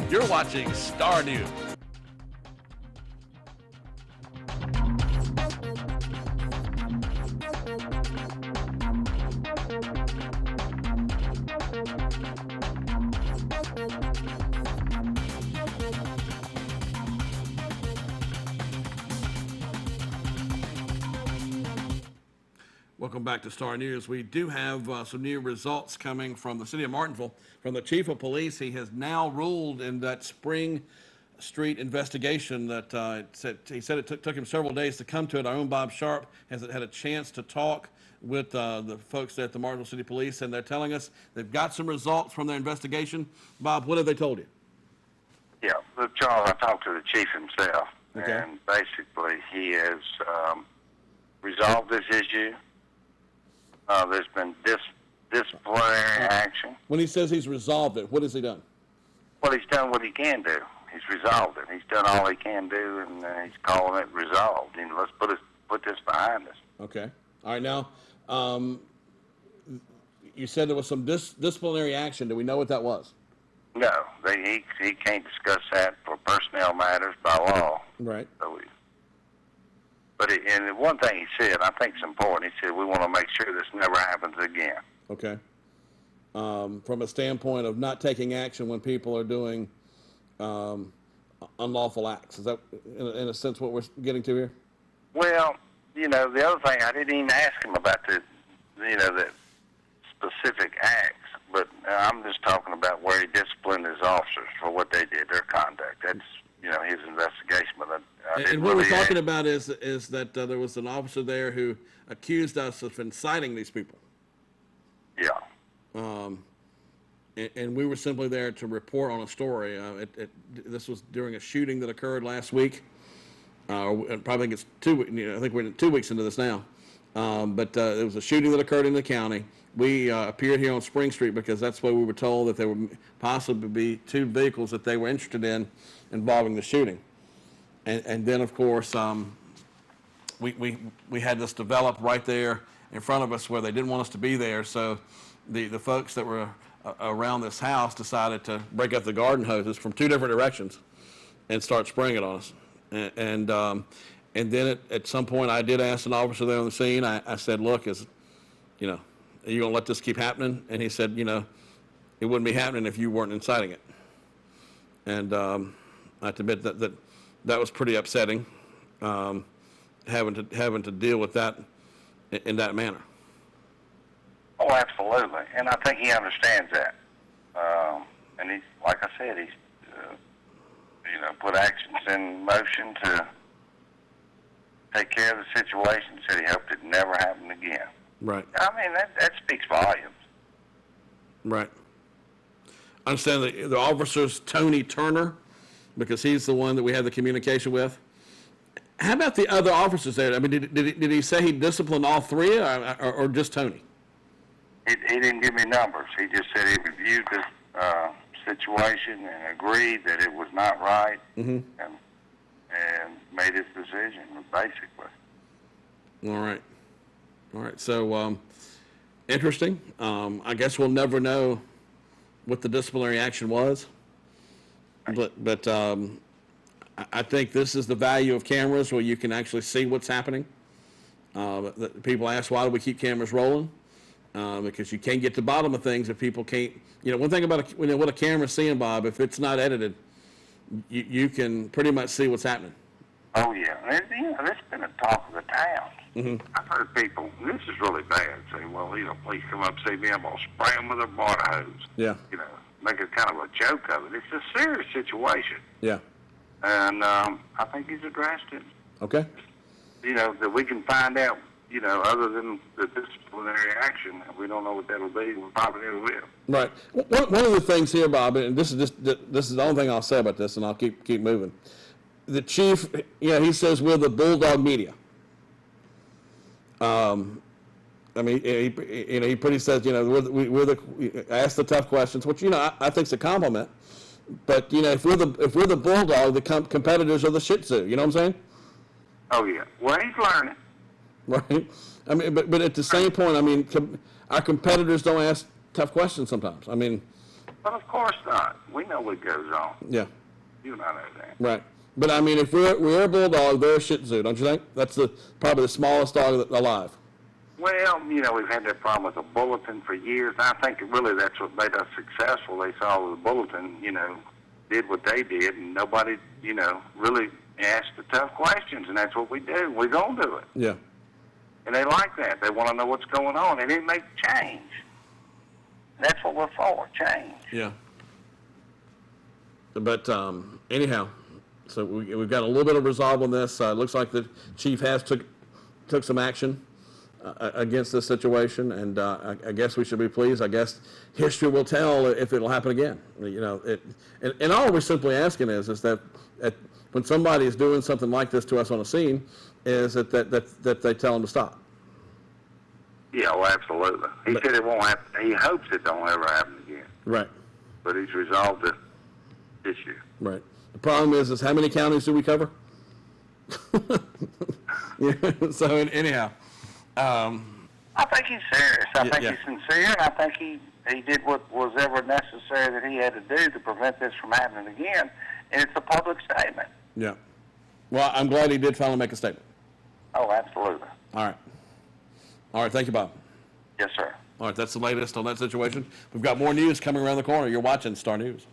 You're watching Star News. Welcome back to Star News. We do have some new results coming from the city of Martinsville. From the chief of police, he has now ruled in that Spring Street investigation that he said it took him several days to come to it. Our own Bob Sharp has had a chance to talk with the folks at the Martinsville City Police, and they're telling us they've got some results from their investigation. Bob, what have they told you? Yeah, look, Charles, I talked to the chief himself, Okay. and basically he has resolved this issue. There's been disciplinary action. When he says he's resolved it, what has he done? Well, he's done what he can do. He's resolved it. He's done all he can do, and he's calling it resolved. And let's put this behind us. Okay. All right. Now, you said there was some disciplinary action. Do we know what that was? No, he can't discuss that for personnel matters by law. Right. And the one thing he said, I think it's important, he said, we want to make sure this never happens again. Okay. From a standpoint of not taking action when people are doing unlawful acts. Is that, in a sense, what we're getting to here? Well, the other thing, I didn't even ask him about the specific acts, but I'm just talking about where he disciplined his officers for what they did, their conduct. That's, his investigation. But and what we're talking about is that there was an officer there who accused us of inciting these people. Yeah. And we were simply there to report on a story. This was during a shooting that occurred last week. Probably it's I think we're 2 weeks into this now. But it was a shooting that occurred in the county. We appeared here on Spring Street because that's where we were told that there would possibly be two vehicles that they were interested in involving the shooting. And then, of course, we had this develop right there in front of us where they didn't want us to be there. So the folks that were around this house decided to break up the garden hoses from two different directions and start spraying it on us. And then at some point, I did ask an officer there on the scene. I said, "Look, are you going to let this keep happening?" And he said, "It wouldn't be happening if you weren't inciting it." And I have to admit that was pretty upsetting, having to deal with that in that manner. Oh, absolutely, and I think he understands that. And he's, like I said, he's put actions in motion to take care of the situation. Said he hoped it never happened again. Right. I mean, that speaks volumes. Right. I understand the officer's Tony Turner, because he's the one that we had the communication with. How about the other officers there? I mean, did he say he disciplined all three or just Tony? He didn't give me numbers. He just said he reviewed the situation and agreed that it was not right, and made his decision, basically. All right. So, interesting. I guess we'll never know what the disciplinary action was. But I think this is the value of cameras, where you can actually see what's happening. People ask, why do we keep cameras rolling? Because you can't get to the bottom of things if people can't. One thing about what a camera's seeing, Bob, if it's not edited, you can pretty much see what's happening. Oh, yeah. This has been a talk of the town. Mm-hmm. I've heard people, and this is really bad, say, well, please come up and see me. I'm going to spray them with a water hose. Yeah. Make it kind of a joke of it. It's a serious situation. Yeah. And I think he's addressed it. Okay. That we can find out, other than the disciplinary action, we don't know what that'll be. We probably never will. Right. One of the things here, Bob, and this is the only thing I'll say about this, and I'll keep moving. The chief, he says we're the bulldog media. I mean, he pretty says, we ask the tough questions, which I think is a compliment. But if we're the bulldog, the competitors are the Shih Tzu. You know what I'm saying? Oh yeah. Well, he's learning. Right. I mean, but at the same point, I mean, our competitors don't ask tough questions sometimes. I mean, But of course not. We know what goes on. Yeah, You and I know that. right. But I mean, if we're a bulldog, they're a Shih Tzu, don't you think? That's probably the smallest dog alive. Well, we've had that problem with the bulletin for years. And I think really that's what made us successful. They saw the bulletin, did what they did, and nobody, really asked the tough questions, and that's what we do. We're going to do it. Yeah. And they like that. They want to know what's going on, and it makes change. That's what we're for, change. Yeah. But anyhow, so we've got a little bit of resolve on this. It looks like the chief has took some action against this situation, and I guess we should be pleased. I guess history will tell if it'll happen again. And all we're simply asking is that when somebody is doing something like this to us on a scene, is that they tell them to stop. Yeah, well, absolutely. He said it won't happen. He hopes it don't ever happen again. Right. But he's resolved the issue. Right. The problem is how many counties do we cover? Yeah. So anyhow. I think he's serious. I think yeah. he's sincere, and I think he did what was ever necessary that he had to do to prevent this from happening again, and it's a public statement. Yeah. Well, I'm glad he did finally make a statement. Oh, absolutely. All right. All right. Thank you, Bob. Yes, sir. All right. That's the latest on that situation. We've got more news coming around the corner. You're watching Star News.